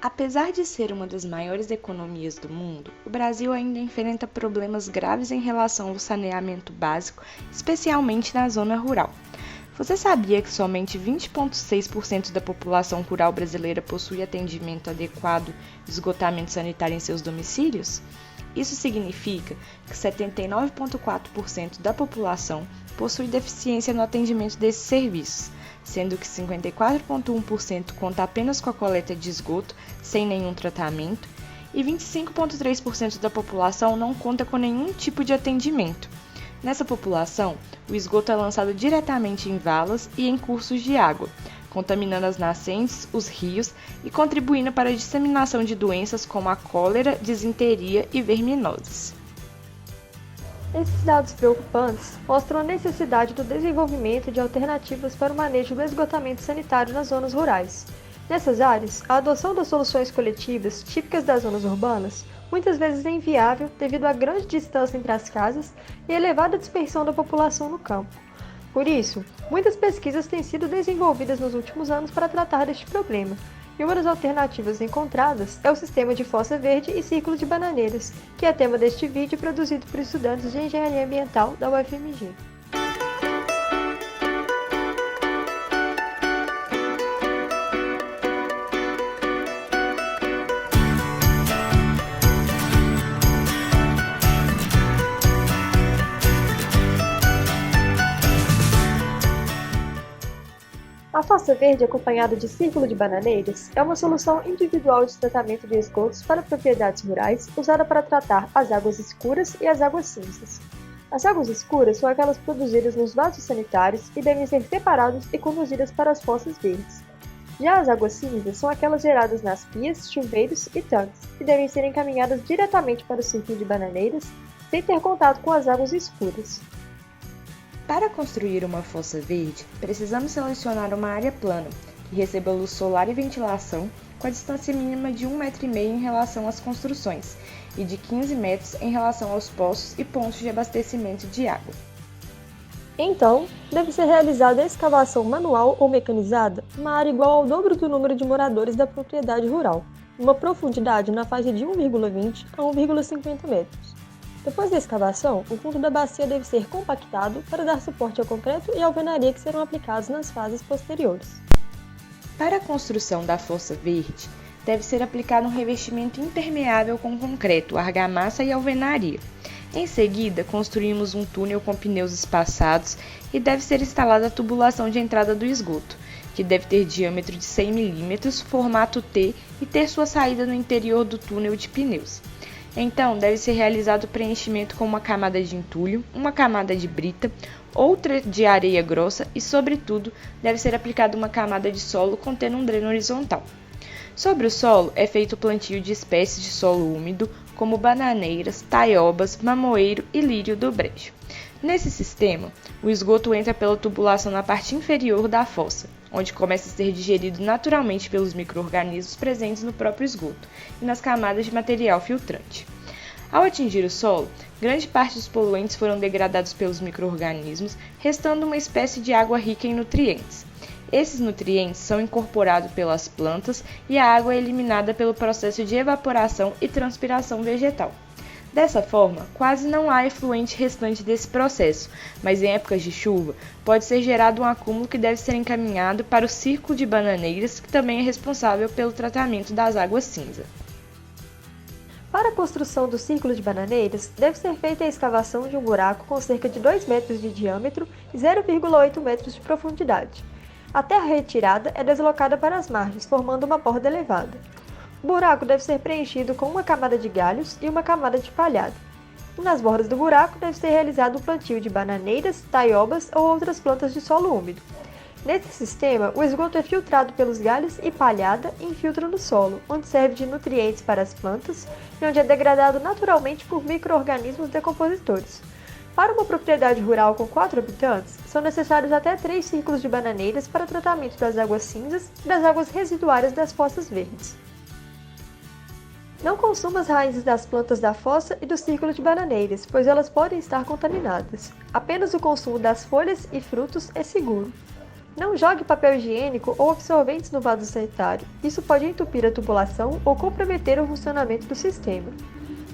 Apesar de ser uma das maiores economias do mundo, o Brasil ainda enfrenta problemas graves em relação ao saneamento básico, especialmente na zona rural. Você sabia que somente 20,6% da população rural brasileira possui atendimento adequado de esgotamento sanitário em seus domicílios? Isso significa que 79,4% da população possui deficiência no atendimento desses serviços, sendo que 54,1% conta apenas com a coleta de esgoto, sem nenhum tratamento, e 25,3% da população não conta com nenhum tipo de atendimento. Nessa população, o esgoto é lançado diretamente em valas e em cursos de água, contaminando as nascentes, os rios e contribuindo para a disseminação de doenças como a cólera, disenteria e verminoses. Esses dados preocupantes mostram a necessidade do desenvolvimento de alternativas para o manejo do esgotamento sanitário nas zonas rurais. Nessas áreas, a adoção das soluções coletivas típicas das zonas urbanas muitas vezes é inviável devido à grande distância entre as casas e a elevada dispersão da população no campo. Por isso, muitas pesquisas têm sido desenvolvidas nos últimos anos para tratar deste problema, e uma das alternativas encontradas é o sistema de fossa verde e círculo de bananeiras, que é tema deste vídeo produzido por estudantes de Engenharia Ambiental da UFMG. A fossa verde acompanhada de círculo de bananeiras é uma solução individual de tratamento de esgotos para propriedades rurais usada para tratar as águas escuras e as águas cinzas. As águas escuras são aquelas produzidas nos vasos sanitários e devem ser separadas e conduzidas para as fossas verdes. Já as águas cinzas são aquelas geradas nas pias, chuveiros e tanques, que devem ser encaminhadas diretamente para o círculo de bananeiras sem ter contato com as águas escuras. Para construir uma fossa verde, precisamos selecionar uma área plana, que receba luz solar e ventilação, com a distância mínima de 1,5 m em relação às construções e de 15 metros em relação aos poços e pontos de abastecimento de água. Então, deve ser realizada a escavação manual ou mecanizada numa área igual ao dobro do número de moradores da propriedade rural, uma profundidade na faixa de 1,20 a 1,50 metros. Depois da escavação, o fundo da bacia deve ser compactado para dar suporte ao concreto e à alvenaria que serão aplicados nas fases posteriores. Para a construção da fossa verde, deve ser aplicado um revestimento impermeável com concreto, argamassa e alvenaria. Em seguida, construímos um túnel com pneus espaçados e deve ser instalada a tubulação de entrada do esgoto, que deve ter diâmetro de 100 mm, formato T e ter sua saída no interior do túnel de pneus. Então, deve ser realizado o preenchimento com uma camada de entulho, uma camada de brita, outra de areia grossa e, sobretudo, deve ser aplicada uma camada de solo contendo um dreno horizontal. Sobre o solo é feito o plantio de espécies de solo úmido, como bananeiras, taiobas, mamoeiro e lírio do brejo. Nesse sistema, o esgoto entra pela tubulação na parte inferior da fossa, onde começa a ser digerido naturalmente pelos micro-organismos presentes no próprio esgoto e nas camadas de material filtrante. Ao atingir o solo, grande parte dos poluentes foram degradados pelos micro-organismos, restando uma espécie de água rica em nutrientes. Esses nutrientes são incorporados pelas plantas e a água é eliminada pelo processo de evaporação e transpiração vegetal. Dessa forma, quase não há efluente restante desse processo, mas em épocas de chuva pode ser gerado um acúmulo que deve ser encaminhado para o círculo de bananeiras, que também é responsável pelo tratamento das águas cinza. Para a construção do círculo de bananeiras, deve ser feita a escavação de um buraco com cerca de 2 metros de diâmetro e 0,8 metros de profundidade. A terra retirada é deslocada para as margens, formando uma borda elevada. O buraco deve ser preenchido com uma camada de galhos e uma camada de palhada. E nas bordas do buraco deve ser realizado o plantio de bananeiras, taiobas ou outras plantas de solo úmido. Nesse sistema, o esgoto é filtrado pelos galhos e palhada e infiltra no solo, onde serve de nutrientes para as plantas e onde é degradado naturalmente por micro-organismos decompositores. Para uma propriedade rural com 4 habitantes, são necessários até 3 círculos de bananeiras para tratamento das águas cinzas e das águas residuárias das fossas verdes. Não consuma as raízes das plantas da fossa e do círculo de bananeiras, pois elas podem estar contaminadas. Apenas o consumo das folhas e frutos é seguro. Não jogue papel higiênico ou absorventes no vaso sanitário. Isso pode entupir a tubulação ou comprometer o funcionamento do sistema.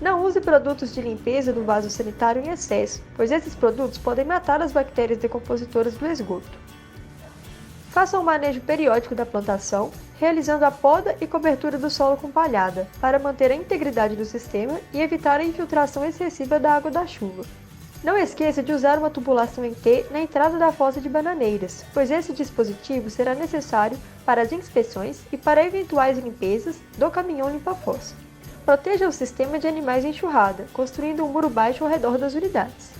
Não use produtos de limpeza do vaso sanitário em excesso, pois esses produtos podem matar as bactérias decompositoras do esgoto. Faça um manejo periódico da plantação, realizando a poda e cobertura do solo com palhada, para manter a integridade do sistema e evitar a infiltração excessiva da água da chuva. Não esqueça de usar uma tubulação em T na entrada da fossa de bananeiras, pois esse dispositivo será necessário para as inspeções e para eventuais limpezas do caminhão limpa-fossa. Proteja o sistema de animais de enxurrada, construindo um muro baixo ao redor das unidades.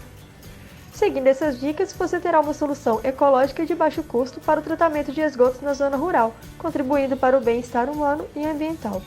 Seguindo essas dicas, você terá uma solução ecológica e de baixo custo para o tratamento de esgotos na zona rural, contribuindo para o bem-estar humano e ambiental.